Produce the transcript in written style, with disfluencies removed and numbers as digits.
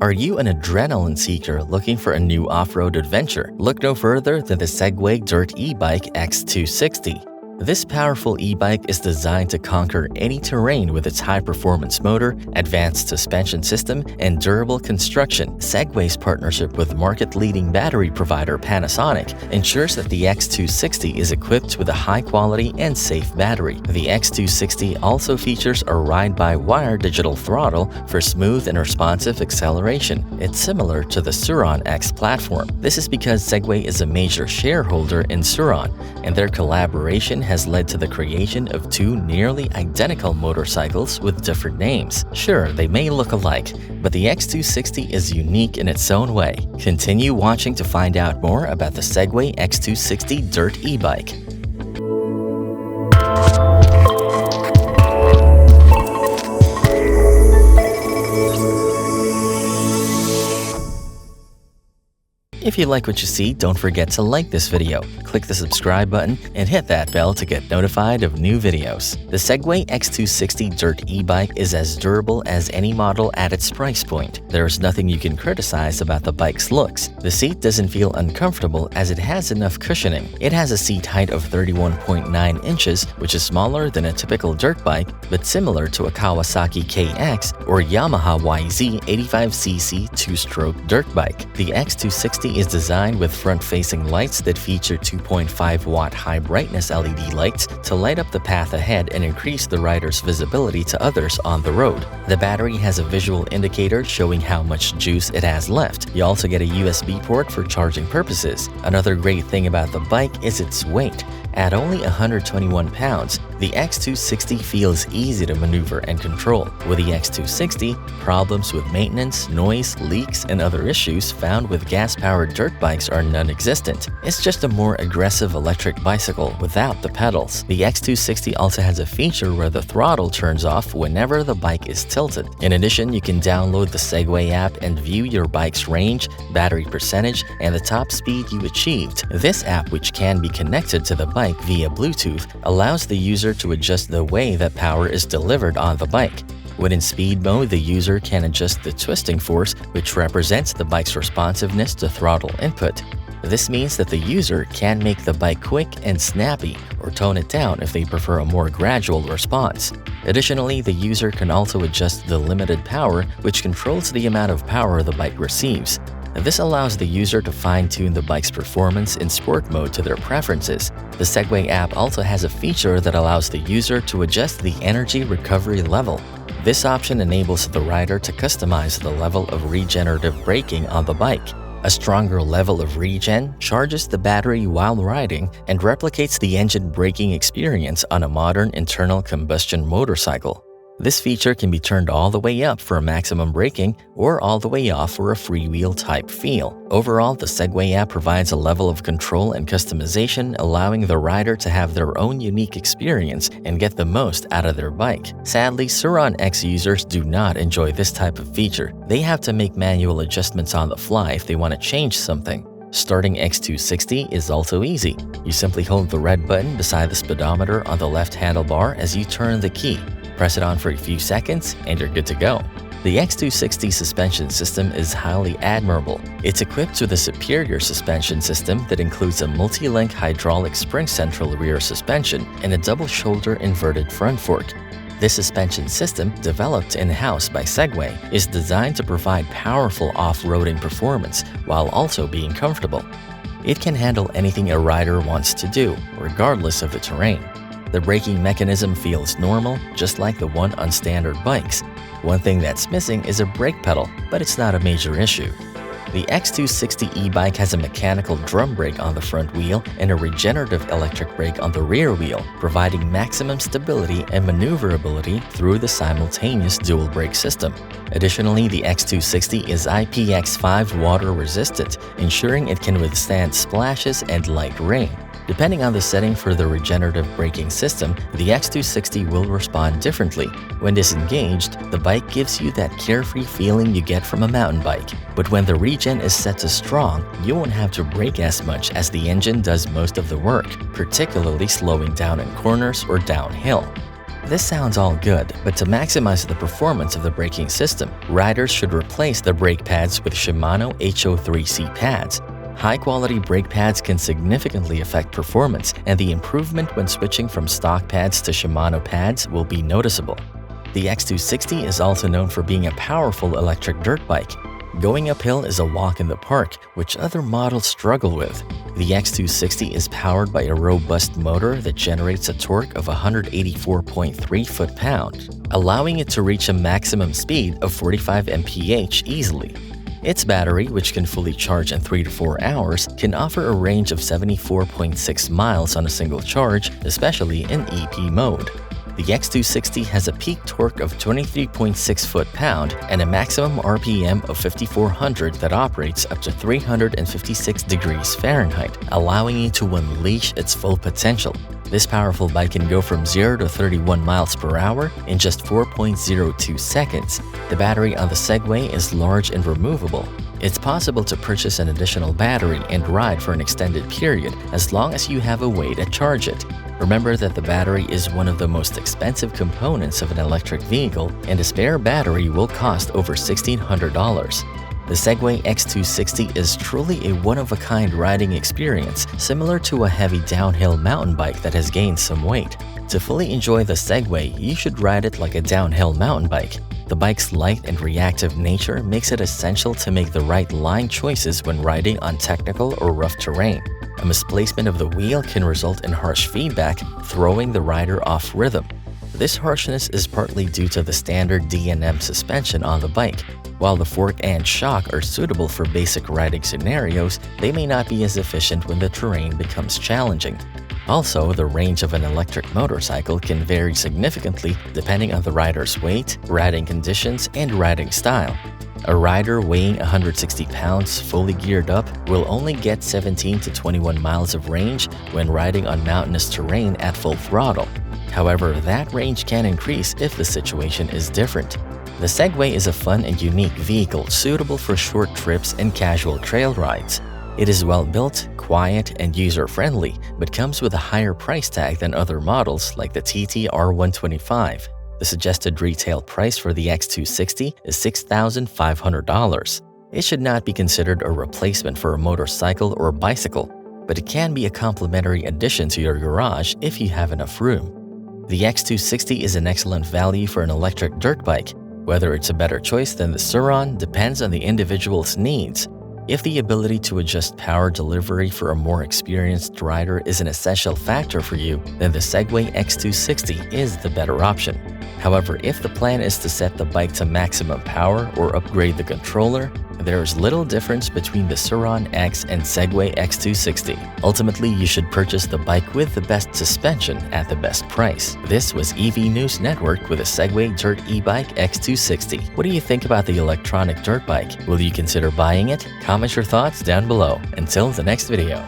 Are you an adrenaline seeker looking for a new off-road adventure? Look no further than the Segway Dirt e-bike X260. This powerful e-bike is designed to conquer any terrain with its high-performance motor, advanced suspension system, and durable construction. Segway's partnership with market-leading battery provider Panasonic ensures that the X260 is equipped with a high-quality and safe battery. The X260 also features a ride-by-wire digital throttle for smooth and responsive acceleration. It's similar to the Sur-Ron X platform. This is because Segway is a major shareholder in Sur-Ron, and their collaboration has led to the creation of two nearly identical motorcycles with different names. Sure, they may look alike, but the X260 is unique in its own way. Continue watching to find out more about the Segway X260 Dirt e-bike. If you like what you see, don't forget to like this video, click the subscribe button, and hit that bell to get notified of new videos. The Segway X260 Dirt e-bike is as durable as any model at its price point. There is nothing you can criticize about the bike's looks. The seat doesn't feel uncomfortable as it has enough cushioning. It has a seat height of 31.9 inches, which is smaller than a typical dirt bike, but similar to a Kawasaki KX or Yamaha YZ 85cc two-stroke dirt bike. The X260 is designed with front-facing lights that feature 2.5-watt high-brightness LED lights to light up the path ahead and increase the rider's visibility to others on the road. The battery has a visual indicator showing how much juice it has left. You also get a USB port for charging purposes. Another great thing about the bike is its weight. At only 121 pounds, the X260 feels easy to maneuver and control. With the X260, problems with maintenance, noise, leaks, and other issues found with gas-powered dirt bikes are non-existent. It's just a more aggressive electric bicycle without the pedals. The X260 also has a feature where the throttle turns off whenever the bike is tilted. In addition, you can download the Segway app and view your bike's range, battery percentage, and the top speed you achieved. This app, which can be connected to the bike via Bluetooth, allows the user to adjust the way that power is delivered on the bike. When in speed mode, the user can adjust the twisting force, which represents the bike's responsiveness to throttle input. This means that the user can make the bike quick and snappy, or tone it down if they prefer a more gradual response. Additionally, the user can also adjust the limited power, which controls the amount of power the bike receives. This allows the user to fine-tune the bike's performance in sport mode to their preferences. The Segway app also has a feature that allows the user to adjust the energy recovery level. This option enables the rider to customize the level of regenerative braking on the bike. A stronger level of regen charges the battery while riding and replicates the engine braking experience on a modern internal combustion motorcycle. This feature can be turned all the way up for maximum braking or all the way off for a freewheel type feel. Overall, the Segway app provides a level of control and customization, allowing the rider to have their own unique experience and get the most out of their bike. Sadly, Sur-Ron X users do not enjoy this type of feature. They have to make manual adjustments on the fly if they want to change something. Starting X260 is also easy. You simply hold the red button beside the speedometer on the left handlebar as you turn the key. Press it on for a few seconds and you're good to go. The X260 suspension system is highly admirable. It's equipped with a superior suspension system that includes a multi-link hydraulic spring central rear suspension and a double-shoulder inverted front fork. This suspension system, developed in-house by Segway, is designed to provide powerful off-roading performance while also being comfortable. It can handle anything a rider wants to do, regardless of the terrain. The braking mechanism feels normal, just like the one on standard bikes. One thing that's missing is a brake pedal, but it's not a major issue. The X260 e-bike has a mechanical drum brake on the front wheel and a regenerative electric brake on the rear wheel, providing maximum stability and maneuverability through the simultaneous dual brake system. Additionally, the X260 is IPX5 water resistant, ensuring it can withstand splashes and light rain. Depending on the setting for the regenerative braking system, the X260 will respond differently. When disengaged, the bike gives you that carefree feeling you get from a mountain bike. But when the regen is set to strong, you won't have to brake as much as the engine does most of the work, particularly slowing down in corners or downhill. This sounds all good, but to maximize the performance of the braking system, riders should replace the brake pads with Shimano HO3C pads. High-quality brake pads can significantly affect performance, and the improvement when switching from stock pads to Shimano pads will be noticeable. The X260 is also known for being a powerful electric dirt bike. Going uphill is a walk in the park, which other models struggle with. The X260 is powered by a robust motor that generates a torque of 184.3 foot-pound, allowing it to reach a maximum speed of 45 mph easily. Its battery, which can fully charge in 3 to 4 hours, can offer a range of 74.6 miles on a single charge, especially in EP mode. The X260 has a peak torque of 23.6 foot-pound and a maximum RPM of 5,400 that operates up to 356 degrees Fahrenheit, allowing it to unleash its full potential. This powerful bike can go from 0 to 31 miles per hour in just 4.02 seconds. The battery on the Segway is large and removable. It's possible to purchase an additional battery and ride for an extended period as long as you have a way to charge it. Remember that the battery is one of the most expensive components of an electric vehicle, and a spare battery will cost over $1,600. The Segway X260 is truly a one-of-a-kind riding experience, similar to a heavy downhill mountain bike that has gained some weight. To fully enjoy the Segway, you should ride it like a downhill mountain bike. The bike's light and reactive nature makes it essential to make the right line choices when riding on technical or rough terrain. A misplacement of the wheel can result in harsh feedback, throwing the rider off rhythm. This harshness is partly due to the standard D&M suspension on the bike. While the fork and shock are suitable for basic riding scenarios, they may not be as efficient when the terrain becomes challenging. Also, the range of an electric motorcycle can vary significantly depending on the rider's weight, riding conditions, and riding style. A rider weighing 160 pounds fully geared up will only get 17 to 21 miles of range when riding on mountainous terrain at full throttle. However, that range can increase if the situation is different. The Segway is a fun and unique vehicle suitable for short trips and casual trail rides. It is well-built, quiet, and user-friendly, but comes with a higher price tag than other models like the TT-R125. The suggested retail price for the X260 is $6,500. It should not be considered a replacement for a motorcycle or bicycle, but it can be a complementary addition to your garage if you have enough room. The X260 is an excellent value for an electric dirt bike. Whether it's a better choice than the Sur-Ron depends on the individual's needs. If the ability to adjust power delivery for a more experienced rider is an essential factor for you, then the Segway X260 is the better option. However, if the plan is to set the bike to maximum power or upgrade the controller, there is little difference between the Sur-Ron X and Segway X260. Ultimately, you should purchase the bike with the best suspension at the best price. This was EV News Network with a Segway Dirt e-bike X260. What do you think about the electronic dirt bike? Will you consider buying it? Comment your thoughts down below. Until the next video.